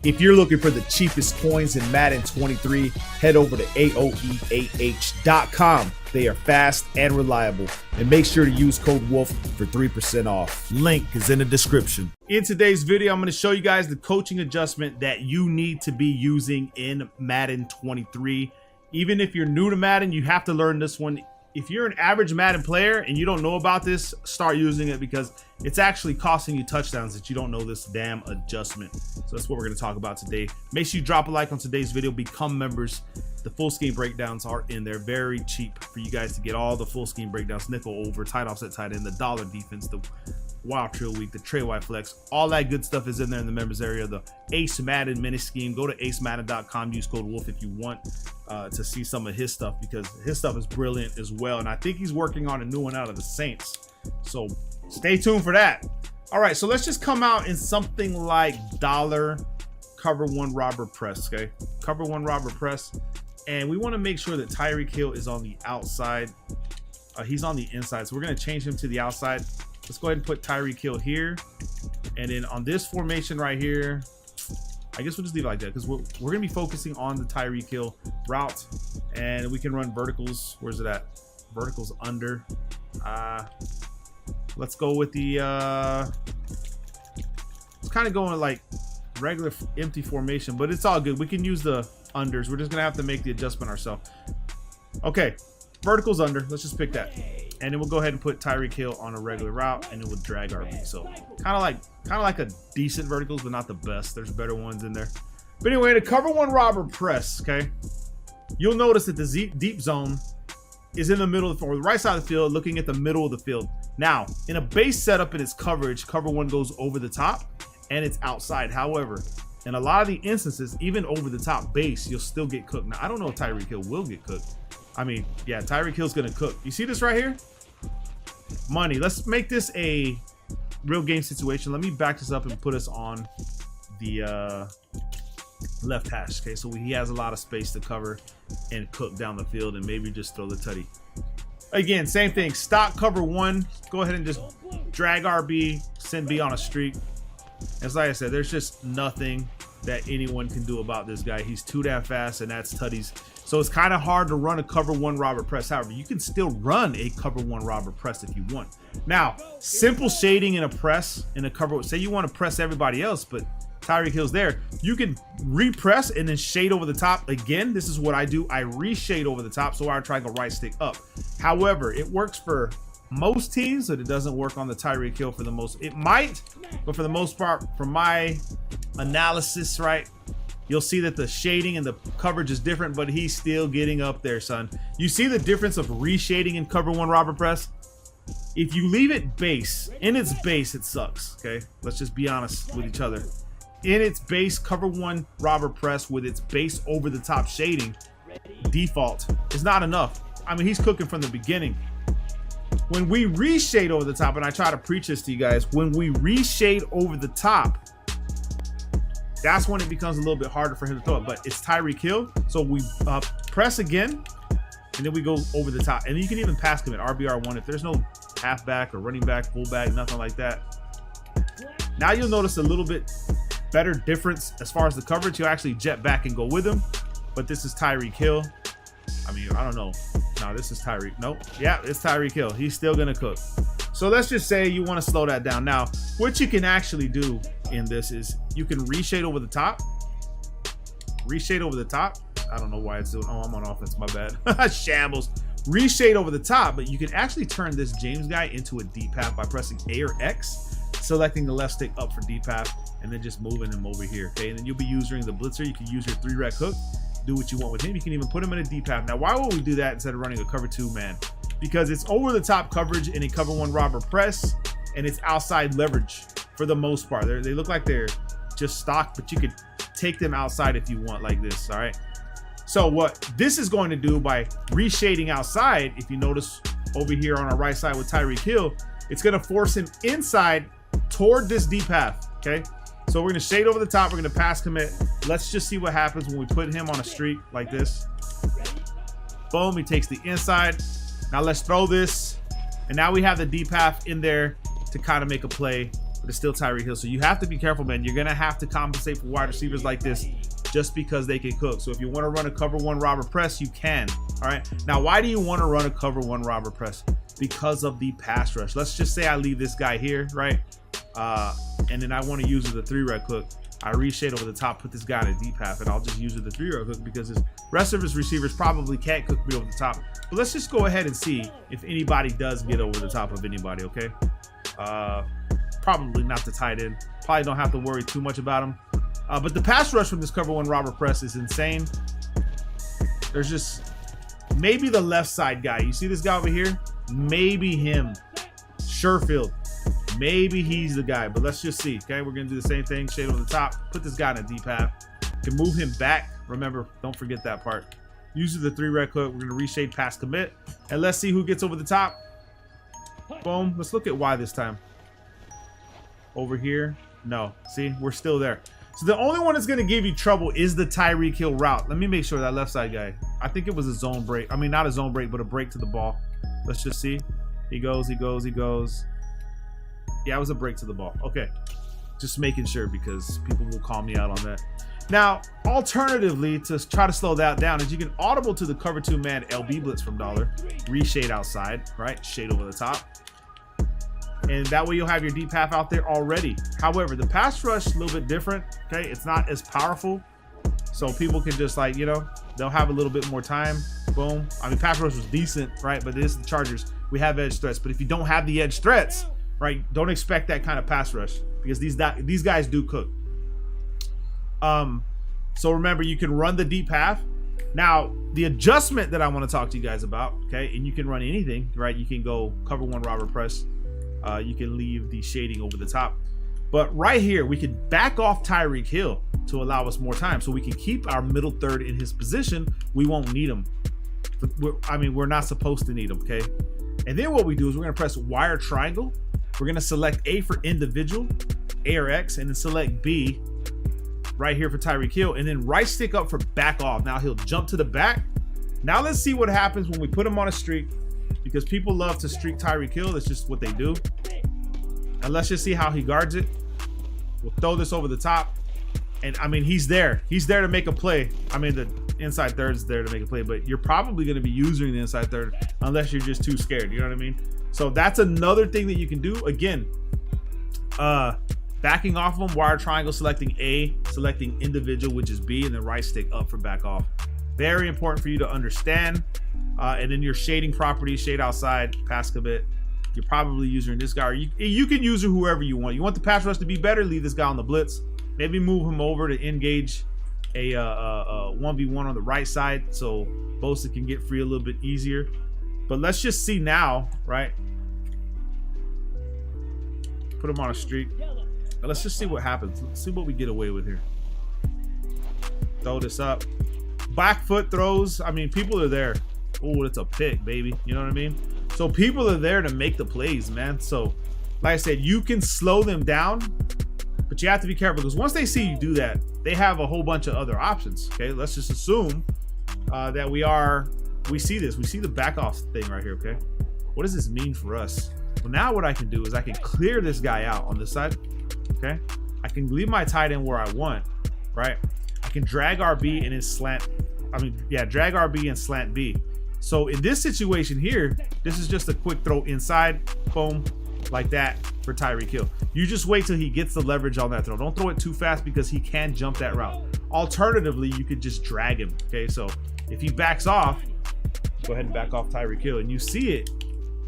If you're looking for the cheapest coins in Madden 23, head over to AOEAH.com. They are fast and reliable. And make sure to use code WOLF for 3% off. Link is in the description. In today's video, I'm going to show you guys the coaching adjustment that you need to be using in Madden 23. Even if you're new to Madden, you have to learn this one. If you're an average Madden player and you don't know about this, start using it because it's actually costing you touchdowns that you don't know this damn adjustment. So that's what we're going to talk about today. Make sure you drop a like on today's video, become members. The full scheme breakdowns are in there, very cheap for you guys to get all the full scheme breakdowns, nickel over, tight offset, tight end, the dollar defense, the wild trill week, the tray wide flex, all that good stuff is in there in the members area. The Ace Madden mini scheme, go to acemadden.com, use code WOLF if you want to see some of his stuff, because his stuff is brilliant as well. And I think he's working on a new one out of the Saints, so stay tuned for that. All right, so let's just come out in something like dollar cover one robber press. Okay, cover one robber press, and we want to make sure that Tyreek Hill is on the outside. He's on the inside, so we're going to change him to the outside. Let's go ahead and put Tyreek Hill here, and then on this formation right here, I guess we'll just leave it like that because we're gonna be focusing on the Tyreek Hill route, and we can run verticals. Where's it at? Verticals under. Let's go with the it's kind of going like regular empty formation, but it's all good. We can use the unders. We're just gonna have to make the adjustment ourselves. Okay, verticals under. Let's just pick that, and then we'll go ahead and put Tyreek Hill on a regular route, and then we'll drag RB. So kind of like a decent verticals, but not the best. There's better ones in there. But anyway, the cover one robber press, okay, you'll notice that the deep zone is in the middle of the, or the right side of the field, looking at the middle of the field. Now, in a base setup in its coverage, cover one goes over the top and it's outside. However, in a lot of the instances, even over the top base, you'll still get cooked. Now, I don't know if Tyreek Hill will get cooked. I mean, yeah, Tyreek Hill's gonna cook. You see this right here? Money. Let's make this a real game situation. Let me back this up and put us on the left hash. Okay, so he has a lot of space to cover and cook down the field, and maybe just throw the tutty. Again, same thing. Stock cover one. Go ahead and just drag RB, send B on a streak. As like I said, there's just nothing that anyone can do about this guy. He's too damn fast, and that's tutties. So it's kind of hard to run a cover one robber press. However, you can still run a cover one robber press if you want. Now, simple shading in a press, in a cover, say you want to press everybody else, but Tyreek Hill's there, you can repress and then shade over the top. Again, this is what I do. I reshade over the top, so I try to go right stick up. However, it works for most teams, but it doesn't work on the Tyreek Hill for the most. It might, but for the most part, from my analysis, right, you'll see that the shading and the coverage is different, but he's still getting up there, son. You see the difference of reshading in cover one robber press? If you leave it base, in its base, it sucks, okay? Let's just be honest with each other. In its base, cover one robber press with its base over the top shading, default, is not enough. I mean, he's cooking from the beginning. When we reshade over the top, and I try to preach this to you guys, when we reshade over the top, that's when it becomes a little bit harder for him to throw it. But it's Tyreek Hill, so we press again, and then we go over the top. And you can even pass commit, RBR1, if there's no halfback or running back, fullback, nothing like that. Now you'll notice a little bit better difference as far as the coverage. You'll actually jet back and go with him. But this is Tyreek Hill. I mean, I don't know. No, this is Tyreek. Nope. Yeah, it's Tyreek Hill. He's still going to cook. So let's just say you want to slow that down. Now, what you can actually do in this is you can reshade over the top. Reshade over the top. I don't know why it's doing. Oh, I'm on offense. My bad. Shambles. Reshade over the top, but you can actually turn this James guy into a deep half by pressing A or X, selecting the left stick up for deep half, and then just moving him over here. Okay, and then you'll be using the blitzer. You can use your 3-rec hook. Do what you want with him. You can even put him in a deep half. Now, why would we do that instead of running a cover two man? Because it's over the top coverage in a cover one robber press, and it's outside leverage for the most part. They look like they're just stock, but you could take them outside if you want, like this. All right. So what this is going to do by reshading outside, if you notice over here on our right side with Tyreek Hill, it's going to force him inside toward this deep half. Okay. So we're going to shade over the top. We're going to pass commit. Let's just see what happens when we put him on a streak like this. Boom. He takes the inside. Now let's throw this. And now we have the deep half in there to kind of make a play but it's still Tyreek Hill. So you have to be careful, man. You're gonna have to compensate for wide receivers like this just because they can cook. So if you want to run a cover one robber press, you can. All right. Now, why do you want to run a cover one robber press? Because of the pass rush. Let's just say I leave this guy here, right? And then I want to use the 3-rec hook. I reshade over the top, put this guy in a deep half, and I'll just use the 3-rec hook because the rest of his receivers probably can't cook me over the top. But let's just go ahead and see if anybody does get over the top of anybody, okay? Probably not the tight end. Probably don't have to worry too much about him. But the pass rush from this cover one robber press is insane. There's just maybe the left side guy. You see this guy over here? Maybe him. Sherfield. Maybe he's the guy, but let's just see. Okay, we're gonna do the same thing. Shade over the top. Put this guy in a deep half. Can move him back. Remember, don't forget that part. Use the 3-rec hook. We're gonna reshade past commit, and let's see who gets over the top. Boom. Let's look at Y this time. Over here. No. See, we're still there. So the only one that's going to give you trouble is the Tyreek Hill route. Let me make sure that left side guy. I think it was a zone break. I mean, not a zone break, but a break to the ball. Let's just see. He goes, he goes, he goes. Yeah, it was a break to the ball. Okay. Just making sure because people will call me out on that. Now, alternatively, to try to slow that down is you can audible to the cover 2 man LB blitz from dollar. Reshade outside, right? Shade over the top. And that way you'll have your deep half out there already. However, the pass rush is a little bit different. Okay, it's not as powerful. So people can just like, you know, they'll have a little bit more time. Boom. I mean, pass rush was decent, right? But this is the Chargers. We have edge threats. But if you don't have the edge threats, right, don't expect that kind of pass rush because these guys do cook. So remember, you can run the deep half. Now, the adjustment that I want to talk to you guys about, okay, and you can run anything, right? You can go cover one robber press. You can leave the shading over the top. But right here, we can back off Tyreek Hill to allow us more time. So we can keep our middle third in his position. We won't need him. We're not supposed to need him, okay? And then what we do is we're going to press Y or triangle. We're going to select A for individual, A or X, and then select B right here for Tyreek Hill. And then right stick up for back off. Now he'll jump to the back. Now let's see what happens when we put him on a streak. Because people love to streak Tyreek Hill. That's just what they do. And let's just see how he guards it. We'll throw this over the top. And I mean, he's there. He's there to make a play. I mean, the inside third is there to make a play, but you're probably going to be using the inside third unless you're just too scared. You know what I mean? So that's another thing that you can do. Again, backing off of them, wire triangle, selecting A, selecting individual, which is B, and then right stick up for back off. Very important for you to understand. And then your shading properties, shade outside, pass commit. You're probably using this guy. Or you can use whoever you want. You want the pass rush to be better, leave this guy on the blitz. Maybe move him over to engage a 1v1 on the right side so Bosa can get free a little bit easier. But let's just see now, right? Put him on a streak. Now let's just see what happens. Let's see what we get away with here. Throw this up. Back foot throws. I mean, people are there. Oh, it's a pick, baby. You know what I mean? So people are there to make the plays, man. So, like I said, you can slow them down, but you have to be careful because once they see you do that, they have a whole bunch of other options. Okay, let's just assume that we see this. We see the back off thing right here. Okay, what does this mean for us? Well, now what I can do is I can clear this guy out on this side. Okay, I can leave my tight end where I want. Right, I can drag RB and then slant. Drag RB and slant B. So in this situation here, this is just a quick throw inside, boom, like that for Tyreek Hill. You just wait till he gets the leverage on that throw. Don't throw it too fast because he can jump that route. Alternatively, you could just drag him, okay? So if he backs off, go ahead and back off Tyreek Hill, and you see it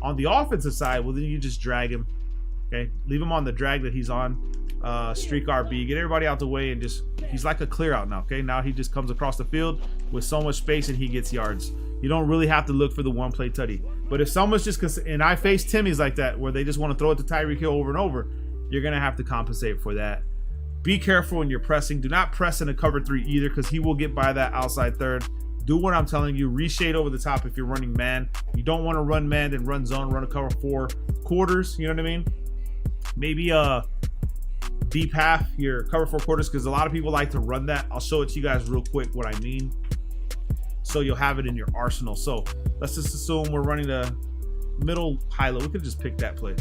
on the offensive side, well, then you just drag him, okay? Leave him on the drag that he's on, streak RB, get everybody out the way, and just, he's like a clear out now, okay? Now he just comes across the field with so much space and he gets yards. You don't really have to look for the one play tutty. But if someone's just, and I face Timmy's like that, where they just want to throw it to Tyreek Hill over and over, you're going to have to compensate for that. Be careful when you're pressing. Do not press in a cover 3 either because he will get by that outside third. Do what I'm telling you. Reshade over the top if you're running man. You don't want to run man, then run zone, run a cover 4 quarters. You know what I mean? Maybe deep half your cover 4 quarters because a lot of people like to run that. I'll show it to you guys real quick what I mean, so you'll have it in your arsenal. So let's just assume we're running the middle high low. We could just pick that play.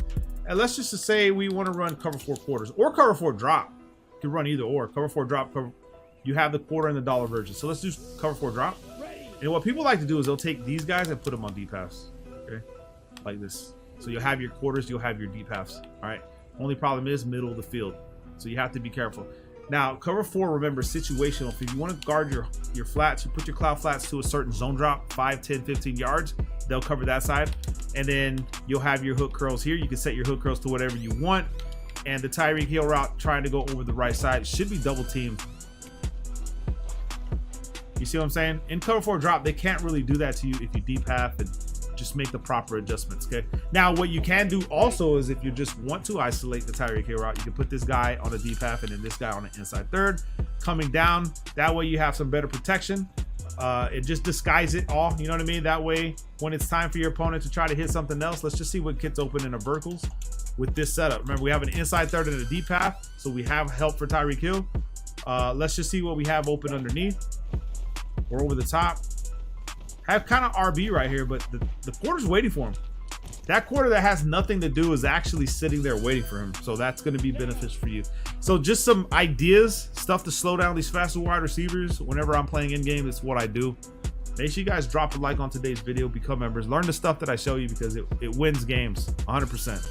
And let's just say we want to run cover 4 quarters or cover 4 drop. You can run either or. Cover 4 drop, cover. You have the quarter and the dollar version. So let's do cover 4 drop. And what people like to do is they'll take these guys and put them on deep halves. Okay, like this. So you'll have your quarters, you'll have your deep halves. All right. Only problem is middle of the field. So you have to be careful. Now, cover 4, remember, situational. If you want to guard your flats, you put your cloud flats to a certain zone drop, 5, 10, 15 yards. They'll cover that side. And then you'll have your hook curls here. You can set your hook curls to whatever you want. And the Tyreek Hill route trying to go over the right side should be double teamed. You see what I'm saying? In cover 4 drop, they can't really do that to you if you deep half and just make the proper adjustments, okay? Now, what you can do also is if you just want to isolate the Tyreek Hill route, you can put this guy on a deep half and then this guy on the inside third, coming down. That way you have some better protection. It just disguises it all, you know what I mean? That way, when it's time for your opponent to try to hit something else, let's just see what gets open in the verticals with this setup. Remember, we have an inside third and a deep half, so we have help for Tyreek Hill. Let's just see what we have open underneath or over the top. Have kind of RB right here, but the quarter's waiting for him. That quarter that has nothing to do is actually sitting there waiting for him. So that's going to be beneficial for you. So just some ideas, stuff to slow down these faster wide receivers. Whenever I'm playing in game, it's what I do. Make sure you guys drop a like on today's video, become members, learn the stuff that I show you because it wins games 100%.